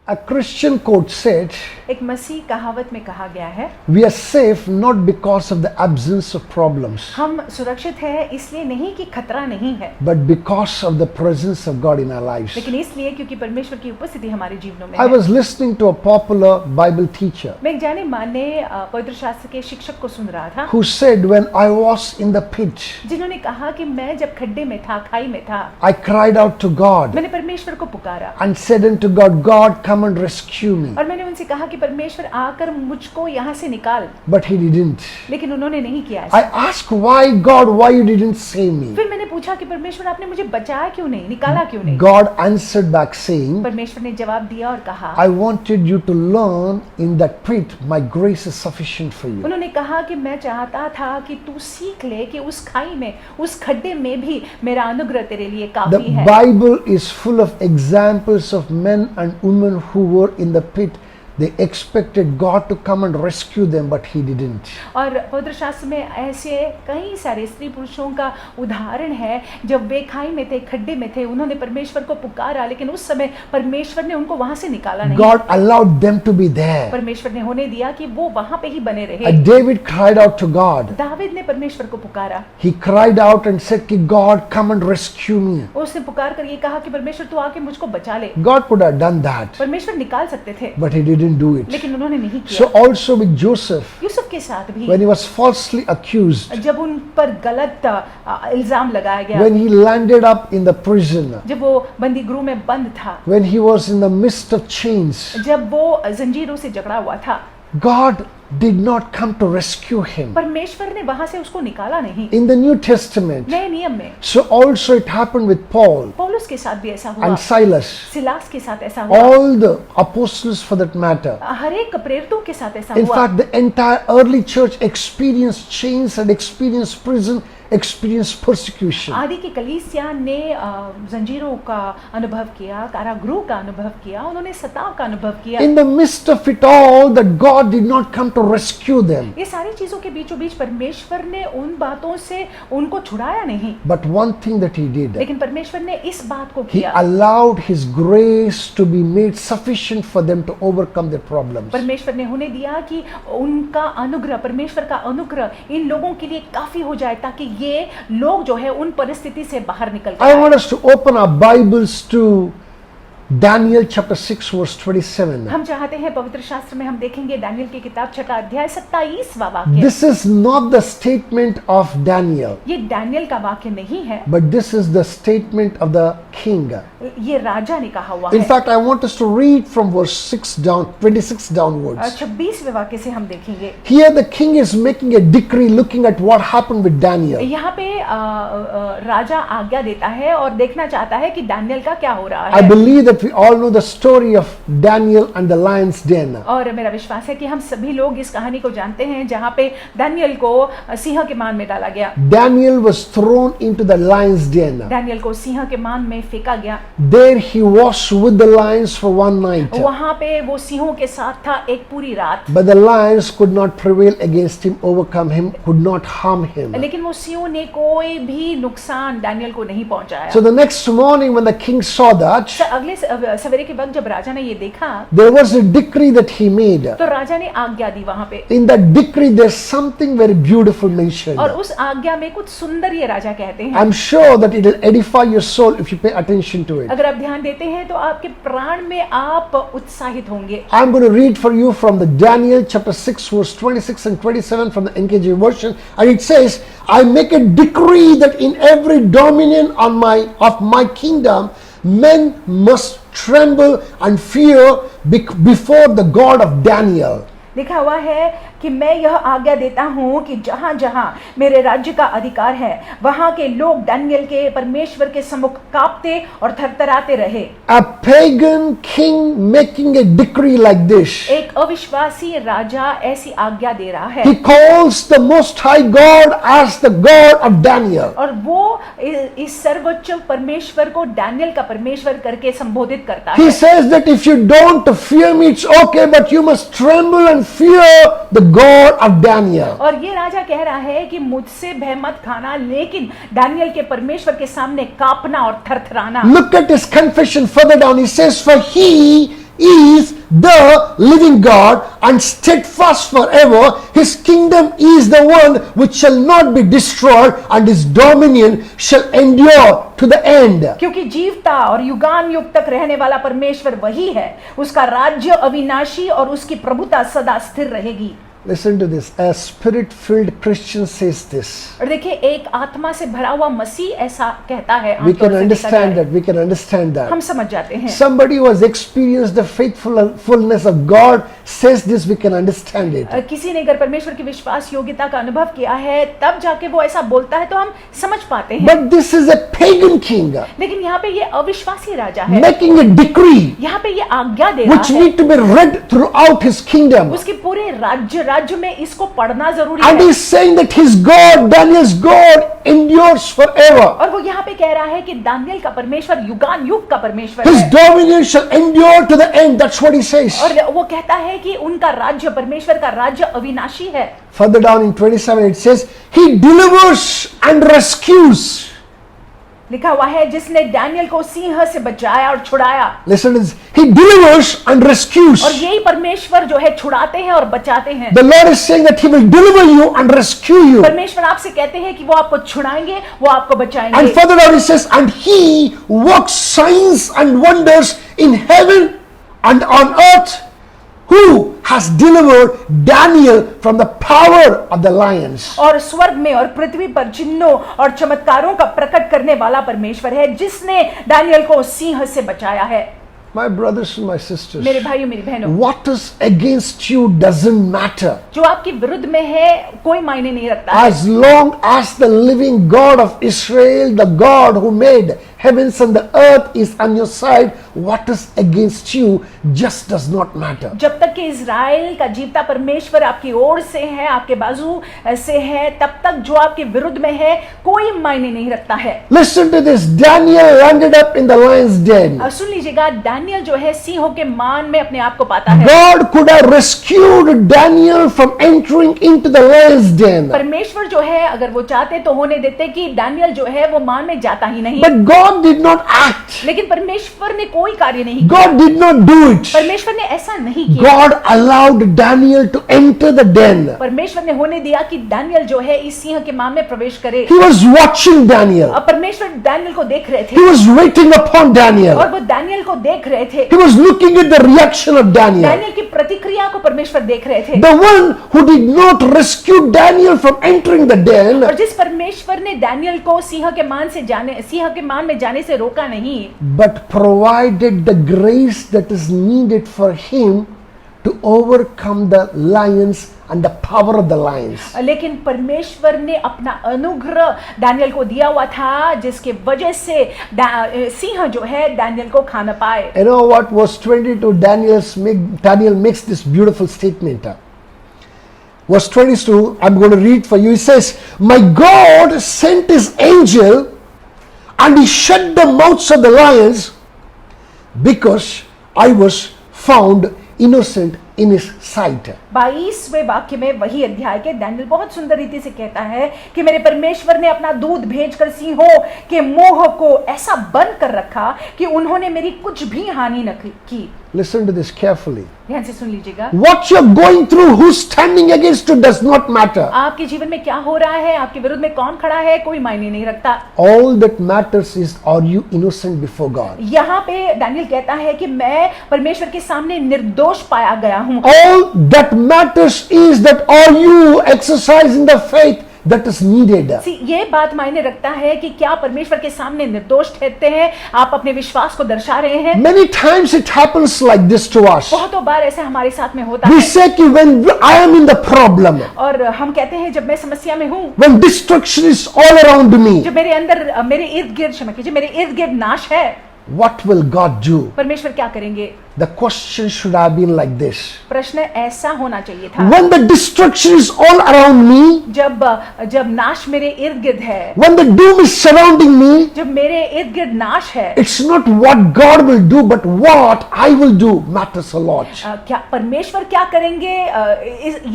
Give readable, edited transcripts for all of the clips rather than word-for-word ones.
A Christian quote said, एक मसीह कहावत में कहा गया है, we are safe not because of the absence of problems, हम सुरक्षित है इसलिए नहीं कि खतरा नहीं है, but because of the presence of God in our lives. लेकिन इसलिए क्योंकि परमेश्वर की उपस्थिति हमारे जीवनों में I है। was listening to a popular Bible teacher मैं एक जाने माने पवित्र शास्त्र के शिक्षक को सुन रहा था, who said, when I was in the pit, जिन्होंने कहा कि मैं जब खड्डे में था, खाई में था, I cried out to God मैंने परमेश्वर को पुकारा and said unto God, God, come and rescue me. और मैंने उनसे कहा कि परमेश्वर आकर मुझको यहाँ से निकाल, But he didn't. लेकिन उन्होंने नहीं किया I ऐसा। asked, why God, why you didn't save me? फिर मैंने पूछा कि परमेश्वर आपने मुझे बचाया क्यों नहीं, निकाला क्यों नहीं? God answered back saying, परमेश्वर ने जवाब दिया और कहा, I wanted you to learn in that pit, my grace is sufficient for you. उन्होंने कहा कि मैं चाहता था कि तू सीख ले कि उस खाई में, उस खड्डे में भी मेरा अनुग्रह तेरे लिए The काफी है। Bible is full of examples of men and women who were in the pit. They expected God to come and rescue them, but he didn't. और पवित्र शास्त्र में ऐसे कई सारे स्त्री पुरुषों का उदाहरण है, जब वे खाई में थे, खड्डे में थे, उन्होंने परमेश्वर को पुकारा, लेकिन उस समय परमेश्वर ने उनको वहां से निकाला नहीं। God allowed them to be there. परमेश्वर ने होने दिया कि वो वहां पे ही बने रहे। And David cried out to God. David ने परमेश्वर को पुकारा, He cried out and said, God, come and rescue me. उसने पुकार कर ये कहा कि परमेश्वर तू आके मुझको बचा ले। God could have done that, परमेश्वर निकाल सकते थे, but he didn't do it. लेकिन उन्होंने नहीं So किया। also with Joseph, यूसुफ के साथ भी when he was falsely accused, जब उन पर गलत इल्जाम लगाया गया, when he landed up in the prison, जब वो बंदी गृह में बंद था, when he was in the midst of chains, जब वो जंजीरों से जकड़ा हुआ था, God did not come to rescue him. परमेश्वर ने वहां से उसको निकाला नहीं। In the New Testament, नए नियम में so also it happened with Paul पौलुस के साथ भी ऐसा हुआ, and Silas, सिलास के साथ ऐसा हुआ, all the apostles for that matter. हर एक प्रेरितों के साथ ऐसा In हुआ। fact, the entire early church experienced chains and experienced prison, experienced persecution. आदि की कलीसिया ने जंजीरों का अनुभव किया, कारागृह का अनुभव किया, उन्होंने सताव का अनुभव किया। In the midst of it all, that God did not come to rescue them. ये सारी चीजों के बीचों बीच परमेश्वर ने उन बातों से उनको छुड़ाया नहीं, But one thing that he did, लेकिन परमेश्वर ने इस बात को he किया, allowed his grace to be made sufficient for them to overcome their problems. परमेश्वर ने होने दिया कि उनका अनुग्रह, परमेश्वर का अनुग्रह इन लोगों के लिए काफी हो जाए, ताकि ये लोग जो है उन परिस्थिति से बाहर निकल I कर want आए। us to open our Bibles to Daniel chapter 6 verse 27. हम चाहते हैं पवित्र शास्त्र में हम देखेंगे दानियल की किताब 6 अध्याय 27वां वाक्य। This is not the statement of Daniel, ये दानियल का वाक्य नहीं है, but this is the statement of the king. ये राजा ने कहा हुआ In है। fact, I want us to read from verse 6 down, 26 downwards. 26वें वाक्य से हम देखेंगे। Here the king is making a decree looking at what happened with Daniel. यहाँ पे राजा आज्ञा देता है और देखना चाहता है कि दानियल का क्या हो रहा I है। believe that we all know the story of Daniel and the lion's den. और मेरा विश्वास है कि हम सभी लोग इस कहानी को जानते हैं, जहाँ पे दानियल को सिंह के मान में डाला गया। Daniel was thrown into the lion's den. Daniel को सिंह के मान में फेंका गया। There he was with the lions for one night. वहाँ पे वो सिंहों के साथ था एक पूरी रात, But the lions could not prevail against him, overcome him, could not harm him. लेकिन वो सिंहों ने कोई भी नुकसान दानियल को नहीं पहुंचाया। So the next morning when the king saw that, अगले सवेरे के वक्त जब राजा ने ये देखा, there was a decree that he made. तो राजा ने आज्ञा दी। वहाँ पे In that decree there's something very beautiful mentioned. और उस आज्ञा में कुछ सुंदर ये राजा कहते हैं। I'm sure that it will edify your soul if you pay attention to it. अगर आप ध्यान देते हैं तो आपके प्राण में आप उत्साहित होंगे। I'm going to read for you from the Daniel chapter 6 verse 26 and 27 from the NKJ version, and it says, I make a decree that in every dominion of my kingdom men must tremble and fear before the God of Daniel. लिखा हुआ है कि मैं यह आज्ञा देता हूँ कि जहाँ जहाँ मेरे राज्य का अधिकार है, वहाँ के लोग दानियल के परमेश्वर के सम्मुख कांपते और थरथराते रहे। A pagan king making a decree like this. एक अविश्वासी राजा ऐसी आज्ञा दे रहा है, He calls the Most High God as the God of Daniel. और वो इस सर्वोच्च परमेश्वर को दानियल का परमेश्वर करके संबोधित करता He है। says that if you don't fear me, it's okay, but you must tremble and fear the God of Daniel. और ये राजा कह रहा है कि मुझसे भय मत खाना, लेकिन दानियल के परमेश्वर के सामने कांपना और थरथराना। Look at his confession further down. He says, for he is the living God and steadfast forever. His kingdom is the one which shall not be destroyed, and his dominion shall endure to the end. क्योंकि जीवता और युगान युग तक रहने वाला परमेश्वर वही है, उसका राज्य अविनाशी और उसकी प्रभुता सदा स्थिर रहेगी। Listen to this. A spirit-filled Christian says this. और देखिए, एक आत्मा से भरा हुआ मसीह ऐसा कहता है। We can understand that. We can understand that. हम समझ जाते हैं। Somebody who has experienced the faithfulness of God says this. We can understand it. किसी ने अगर परमेश्वर की विश्वास योग्यता का अनुभव किया है, तब जाके वो ऐसा बोलता है तो हम समझ पाते हैं। But this is a pagan king, लेकिन यहाँ पे ये अविश्वासी राजा है, making a decree यहाँ पे ये आज्ञा दे रहा which है, need to be read throughout his kingdom. उसके पूरे राज्य में इसको पढ़ना जरूरी And है। he's saying that his God, Daniel's God, endures forever. और वो यहाँ पे कह रहा है कि दानियल का परमेश्वर युगान युग का परमेश्वर His है। dominion shall endure to the end. That's what he says. और वो कहता है कि उनका राज्य, परमेश्वर का राज्य अविनाशी है। Further down in 27 it says, he delivers and rescues. लिखा हुआ है, जिसने दानियल को सिंह से बचाया और छुड़ाया। Listen to this. He delivers and rescues. और यही परमेश्वर जो है छुड़ाते हैं और बचाते हैं। The Lord is saying that he will deliver you and rescue you. परमेश्वर आपसे कहते हैं कि वो आपको छुड़ाएंगे, वो आपको बचाएंगे। And further down it says, and he works signs and wonders in heaven and on earth, who has delivered Daniel from the power of the lions. और स्वर्ग में और पृथ्वी पर चिन्हों और चमत्कारों का प्रकट करने वाला परमेश्वर है, जिसने दानियल को सिंह से बचाया है। My brothers and my sisters, मेरे भाइयों मेरी बहनों, what is against you doesn't matter. जो आपके विरुद्ध में है कोई मायने नहीं रखता है। As long as the living God of Israel, the God who made heavens and the earth is on your side, what is against you just does not matter. जब तक कि इज़राइल का जीवता परमेश्वर आपकी ओर से है, आपके बाजू से है, तब तक जो आपके विरुद्ध में है कोई मायने नहीं रखता है। Listen to this. Daniel landed up in the lion's den. अब सुन लीजिएगा, दानियल जो है सिंहों के मान में अपने आप को पाता है। God could have rescued Daniel from entering into the lion's den. परमेश्वर जो है अगर वो चाहते तो होने देते कि दानियल जो है वो मान में जाता ही नहीं। But God did not act. लेकिन परमेश्वर ने कोई कार्य नहीं किया। God did not do it. परमेश्वर ने ऐसा नहीं किया। God allowed Daniel to enter the den. परमेश्वर ने होने दिया कि दानियल जो है इस सिंह के मान में प्रवेश करे। He was watching Daniel. अब परमेश्वर दानियल को देख रहे थे। He was waiting upon Daniel. और वो दानियल को देख रहे थे। He was looking at the reaction of Daniel. Daniel की प्रतिक्रिया को परमेश्वर देख रहे थे। The one who did not rescue Daniel from entering the den, और जिस परमेश्वर ने दानियल को सिंह के मान में जाने से रोका नहीं, but provided the grace that is needed for him to overcome the lions and the power of the lions. लेकिन परमेश्वर ने अपना अनुग्रह दानियल को दिया हुआ था, जिसके वजह से सिंह जो है दानियल को खा न पाए। You know what? Verse 22, Daniel makes this beautiful statement. Verse 22, I'm going to read for you. He says, my God sent his angel and he shut the mouths of the lions because I was found innocent in his sight. 22वें वाक्य में वही अध्याय के Daniel बहुत सुंदर रीति से कहता है कि मेरे परमेश्वर ने अपना दूत भेजकर सिंहों के मुंह को ऐसा बंद कर रखा कि उन्होंने मेरी कुछ भी हानि न की। Listen to this carefully. ध्यान से सुन लीजिएगा। What you're going through, who's standing against you does not matter. आपके जीवन में क्या हो रहा है, आपके विरुद्ध में कौन खड़ा है, कोई मायने नहीं रखता। All that matters is, are you innocent before God? यहाँ पे दानियल कहता है कि मैं परमेश्वर के सामने निर्दोष पाया गया हूँ। All that matters is that are you exercising the faith that is needed. ये बात मायने रखता है कि क्या परमेश्वर के सामने निर्दोष ठहरते हैं, आप अपने विश्वास को दर्शा रहे हैं। Many times it happens like this to us. बहुतों बार ऐसे हमारे साथ में होता We है। say कि when I am in the problem, और हम कहते हैं जब मैं समस्या में हूँ, when destruction is all around me, जब मेरे अंदर मेरे इर्द गिर्द क्षमा कीजिए मेरे इर्द गिर्द नाश है, what will God do? परमेश्वर क्या करेंगे? The question should have been like this. प्रश्न ऐसा होना चाहिए था। When the destruction is all around me, जब नाश मेरे इर्द गिर्द है, when the doom is surrounding me, जब मेरे इर्द गिर्द नाश है, it's not what God will do, but what I will do matters a lot. क्या परमेश्वर क्या करेंगे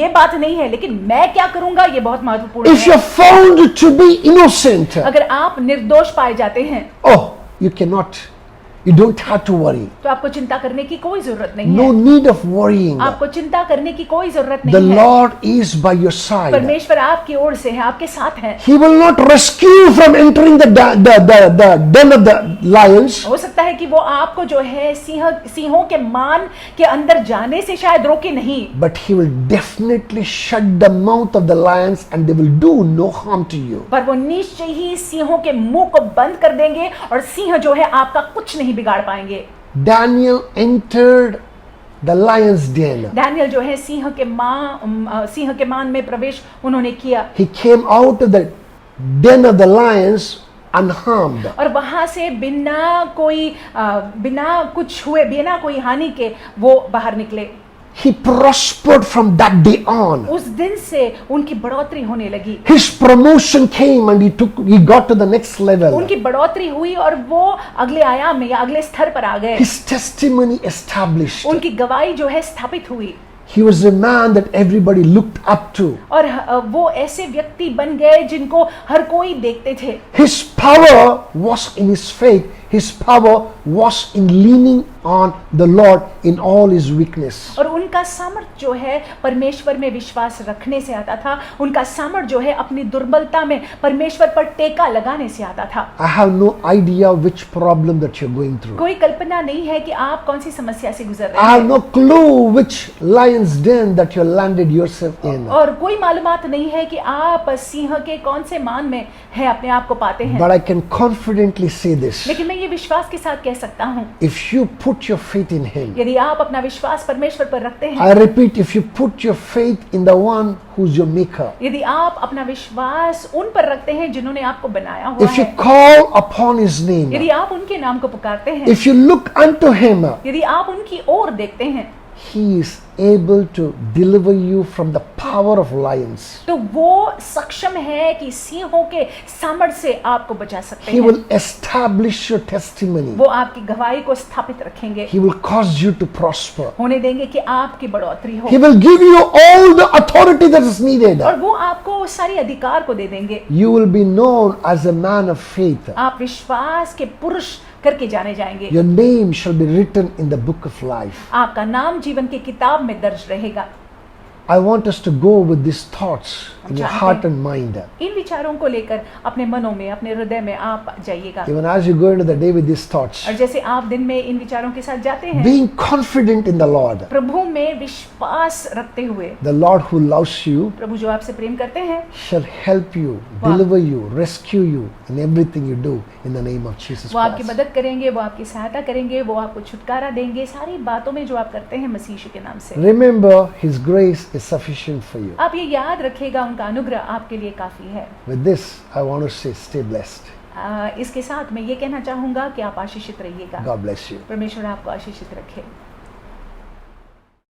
ये बात नहीं है, लेकिन मैं क्या करूंगा ये बहुत महत्वपूर्ण If है। you're found to be innocent, अगर आप निर्दोष पाए जाते हैं, oh, you cannot You don't have to worry. तो आपको चिंता करने की कोई जरूरत नहीं No है। need of worrying. आपको चिंता करने की कोई जरूरत The नहीं है। Lord is by your side. परमेश्वर आपकी ओर से है, आपके साथ है। He will not rescue you from entering the den of the lions. हो सकता है कि वो आपको जो है सिंहों के मान के अंदर जाने से शायद रोके नहीं, But he will definitely shut the mouth of the lions and they will do no harm to you. पर वो निश्चय ही सिंहों के मुंह को बंद कर देंगे और सिंह जो है आपका कुछ नहीं बिगाड़ पाएंगे। Daniel entered the lion's den. Daniel जो है सिंह के मान में प्रवेश उन्होंने किया He came out of the den of the lions unharmed. और वहां से बिना कुछ हुए, बिना कोई हानि के वो बाहर निकले। He prospered from that day on. उस दिन से उनकी बढ़ोतरी होने लगी, His promotion came and he got to the next level. उनकी बढ़ोतरी हुई और वो अगले आयाम में या अगले स्तर पर आ गए। His testimony established. उनकी गवाही जो है स्थापित हुई He was a man that everybody looked up to. और वो ऐसे व्यक्ति बन गए जिनको हर कोई देखते थे। His power was in his faith. His power was in leaning on the Lord in all his weakness. और उनका सामर्थ जो है परमेश्वर में विश्वास रखने से आता था, उनका सामर्थ जो है अपनी दुर्बलता में परमेश्वर पर टेका लगाने से आता था। I have no idea which problem that you're going through. कोई कल्पना नहीं है कि आप कौन सी समस्या से गुजर I रहे have हैं no clue which lion's den that you landed yourself in. और कोई मालूमात नहीं है कि आप सिंह के कौन से मान में है अपने आप को पाते हैं। But I can confidently say this. लेकिन मैं ये विश्वास के साथ कह सकता हूँ, If you put your faith in him, यदि आप अपना विश्वास परमेश्वर पर रखते हैं, I repeat, if you put your faith in the one who's your maker, यदि आप अपना विश्वास उन पर रखते हैं जिन्होंने आपको बनाया हुआ if you है, call upon his name, यदि आप उनके नाम को पुकारते हैं, if you look unto him, यदि आप उनकी ओर देखते हैं, he is able to deliver you from the power of lions. तो वो सक्षम है कि सिंहों के सामर्थ्य से आपको बचा सकते He हैं। will establish your testimony. वो आपकी गवाही को स्थापित रखेंगे, He will cause you to prosper. होने देंगे कि आपकी बढ़ोतरी हो, He will give you all the authority that is needed. और वो आपको सारी अधिकार को दे देंगे। You will be known as a man of faith. आप विश्वास के पुरुष करके जाने जाएंगे। Your name shall be written in the book of life. आपका नाम जीवन की किताब में दर्ज रहेगा। I want us to go with these thoughts in your heart and mind. इन विचारों को लेकर अपने मनों में, अपने हृदय में आप जाइएगा। Even as you go into the day with these thoughts, और जैसे आप दिन में इन विचारों के साथ जाते हैं, being confident in the Lord, प्रभु में विश्वास रखते हुए, the Lord who loves you प्रभु जो आपसे प्रेम करते हैं shall help you, deliver you, rescue you in everything you do in the name of Jesus वो आपकी Christ. मदद करेंगे, वो आपकी सहायता करेंगे, वो आपको छुटकारा देंगे सारी बातों में जो आप करते हैं मसीह यीशु के नाम से। Remember, His grace is sufficient for you. आप ये याद रखिएगा, उनका अनुग्रह आपके लिए काफी है। With this, I want to say, stay blessed. इसके साथ मैं ये कहना चाहूंगा कि आप आशीषित रहिएगा। God bless you. परमेश्वर आपको आशीषित रखे।